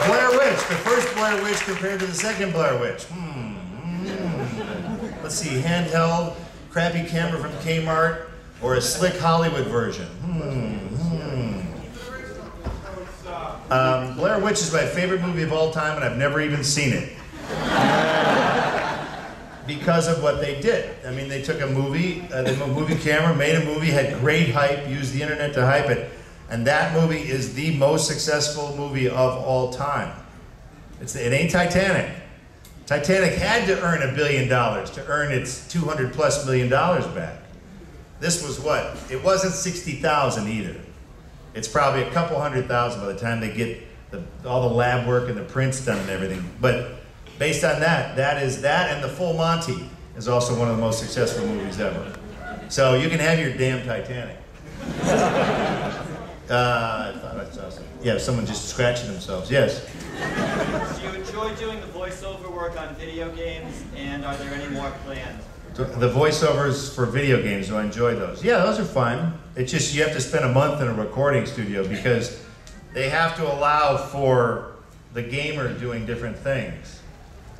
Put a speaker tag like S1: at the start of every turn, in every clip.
S1: Blair Witch, the first Blair Witch compared to the second Blair Witch. Let's see, handheld, crappy camera from Kmart, or a slick Hollywood version. Blair Witch is my favorite movie of all time, and I've never even seen it. Because of what they did. I mean, they took a movie, a movie camera, made a movie, had great hype, used the internet to hype it, and that movie is the most successful movie of all time. It ain't Titanic. Titanic had to earn $1 billion to earn its $200+ million back. This was what? It wasn't 60,000 either. It's probably a couple 100,000 by the time they get all the lab work and the prints done and everything. But based on that, and The Full Monty is also one of the most successful movies ever. So you can have your damn Titanic. I thought I saw something. Yeah, someone just scratching themselves. Yes.
S2: Do you enjoy doing the voiceover work on video games, and are there any more planned?
S1: The voiceovers for video games, do I enjoy those? Yeah, those are fun. It's just you have to spend a month in a recording studio because they have to allow for the gamer doing different things.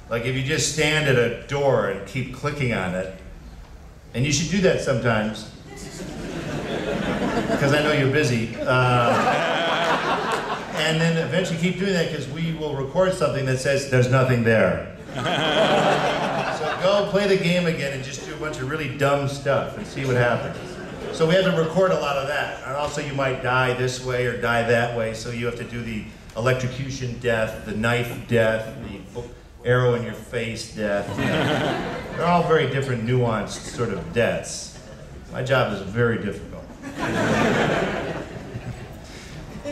S1: Like if you just stand at a door and keep clicking on it, and you should do that sometimes, because I know you're busy. And then eventually keep doing that because we will record something that says there's nothing there. So go play the game again and just do a bunch of really dumb stuff and see what happens. So we have to record a lot of that. And also you might die this way or die that way, so you have to do the electrocution death, the knife death, the arrow in your face death. They're all very different, nuanced sort of deaths. My job is very difficult.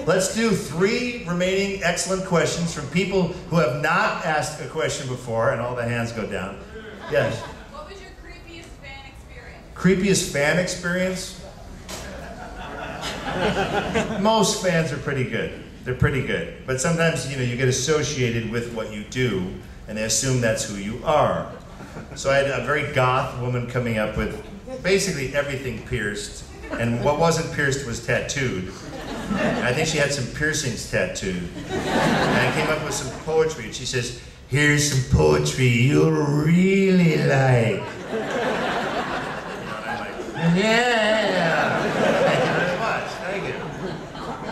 S1: Let's do 3 remaining excellent questions from people who have not asked a question before, and all the hands go down. Yes?
S3: What was your creepiest fan experience?
S1: Creepiest fan experience? Most fans are pretty good. They're pretty good. But sometimes, you get associated with what you do, and they assume that's who you are. So I had a very goth woman coming up with basically everything pierced, and what wasn't pierced was tattooed. And I think she had some piercings tattooed. And I came up with some poetry, and she says, "Here's some poetry you'll really like." And I'm like, yeah. Thank you very much. Thank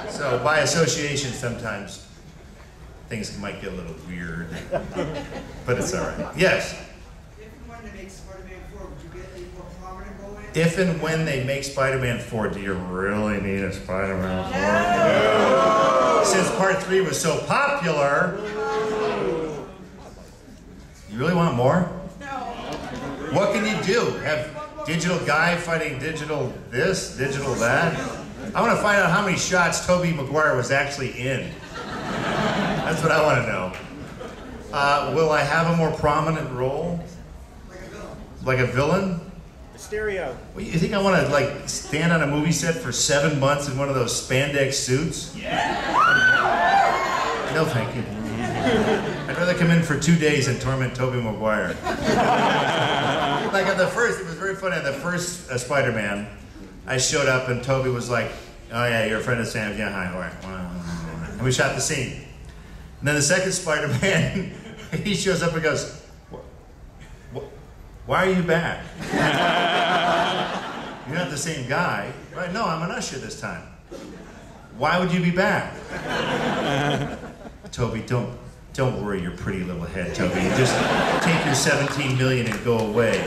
S1: you. So by association, sometimes things might get a little weird, but it's all right. Yes? If and when they make Spider-Man 4, do you really need a Spider-Man 4? No. Since part 3 was so popular, you really want more?
S3: No.
S1: What can you do? Have digital guy fighting digital this, digital that? I want to find out how many shots Tobey Maguire was actually in. That's what I want to know. Will I have a more prominent role? Like a villain?
S4: Stereo.
S1: Well, you think I want to stand on a movie set for 7 months in one of those spandex suits? Yeah. No, thank you. I'd rather come in for 2 days and torment Tobey Maguire. Like on the first, it was very funny. On the first Spider-Man, I showed up and Tobey was like, "Oh yeah, you're a friend of Sam's. Yeah, hi, all right." And we shot the scene. And then the second Spider-Man, he shows up and goes, "Why are you back? You're not the same guy." Right? No, I'm an usher this time. Why would you be back? Tobey, don't worry your pretty little head, Tobey. Just take your 17 million and go away.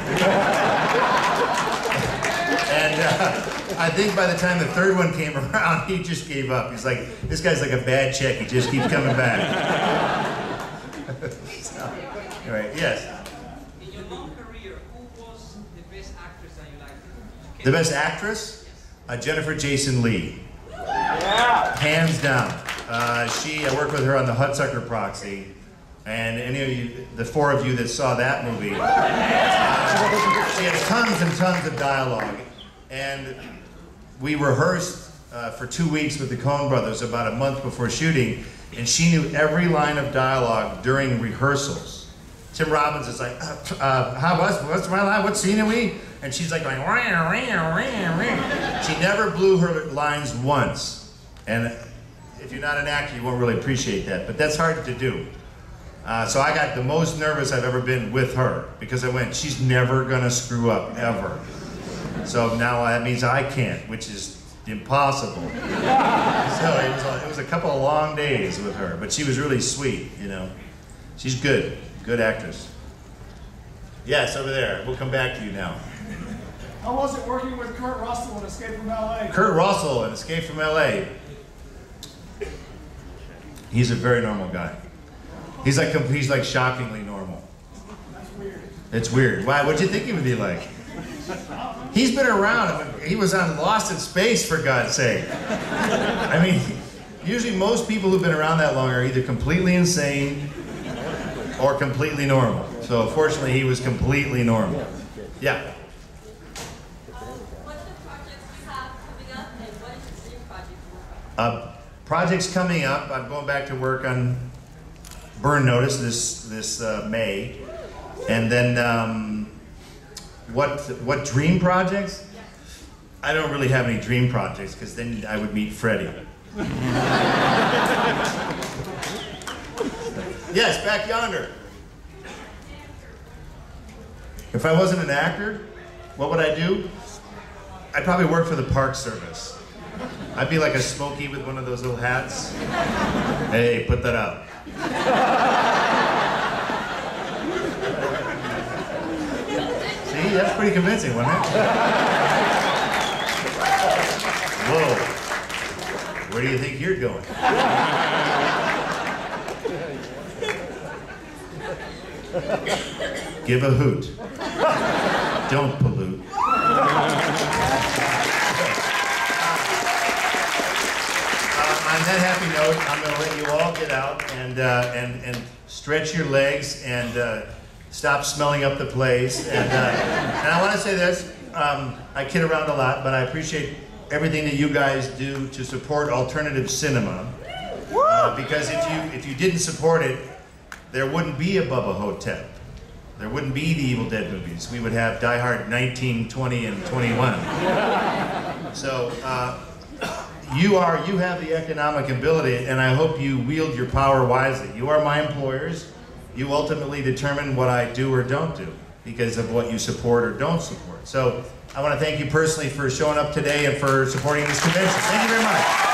S1: And I think by the time the third one came around, he just gave up. He's like, this guy's like a bad check. He just keeps coming back. So, anyway, yes. The best actress? Jennifer Jason Leigh. Yeah. Hands down. I worked with her on the Hudsucker Proxy, and any of you, the 4 of you that saw that movie, she had tons and tons of dialogue, and we rehearsed for 2 weeks with the Coen brothers about a month before shooting, and she knew every line of dialogue during rehearsals. Tim Robbins is like, what's my line? What scene are we? And she's like going, wah, wah, wah, wah. She never blew her lines once. And if you're not an actor, you won't really appreciate that, but that's hard to do. So I got the most nervous I've ever been with her, because I went, she's never gonna screw up, ever. So now that means I can't, which is impossible. So it was a couple of long days with her, but she was really sweet, you know. She's good actress. Yes, over there. We'll come back to you now.
S4: How was it working with Kurt Russell in Escape from L.A.?
S1: Kurt Russell in Escape from L.A. He's a very normal guy. He's like shockingly normal.
S4: That's weird.
S1: It's weird. Why? What'd you think he would be like? He's been around. I mean, he was on Lost in Space, for God's sake. I mean, usually most people who've been around that long are either completely insane or completely normal. So fortunately, he was completely normal. Yeah.
S5: What are the projects you have coming up, and what is your dream project?
S1: Projects coming up. I'm going back to work on Burn Notice this May, and then what dream projects? I don't really have any dream projects, because then I would meet Freddie. Yes, back yonder. If I wasn't an actor, what would I do? I'd probably work for the Park Service. I'd be like a Smokey with one of those little hats. Hey, put that up. See, that's pretty convincing, wasn't it? Whoa. Where do you think you're going? Give a hoot. Don't pollute. On that happy note, I'm going to let you all get out and stretch your legs and stop smelling up the place. And I want to say this, I kid around a lot, but I appreciate everything that you guys do to support alternative cinema. Because if you didn't support it, there wouldn't be a Bubba Hotep. There wouldn't be the Evil Dead movies. We would have Die Hard 19, 20, and 21. So you have the economic ability, and I hope you wield your power wisely. You are my employers. You ultimately determine what I do or don't do because of what you support or don't support. So I want to thank you personally for showing up today and for supporting this convention. Thank you very much.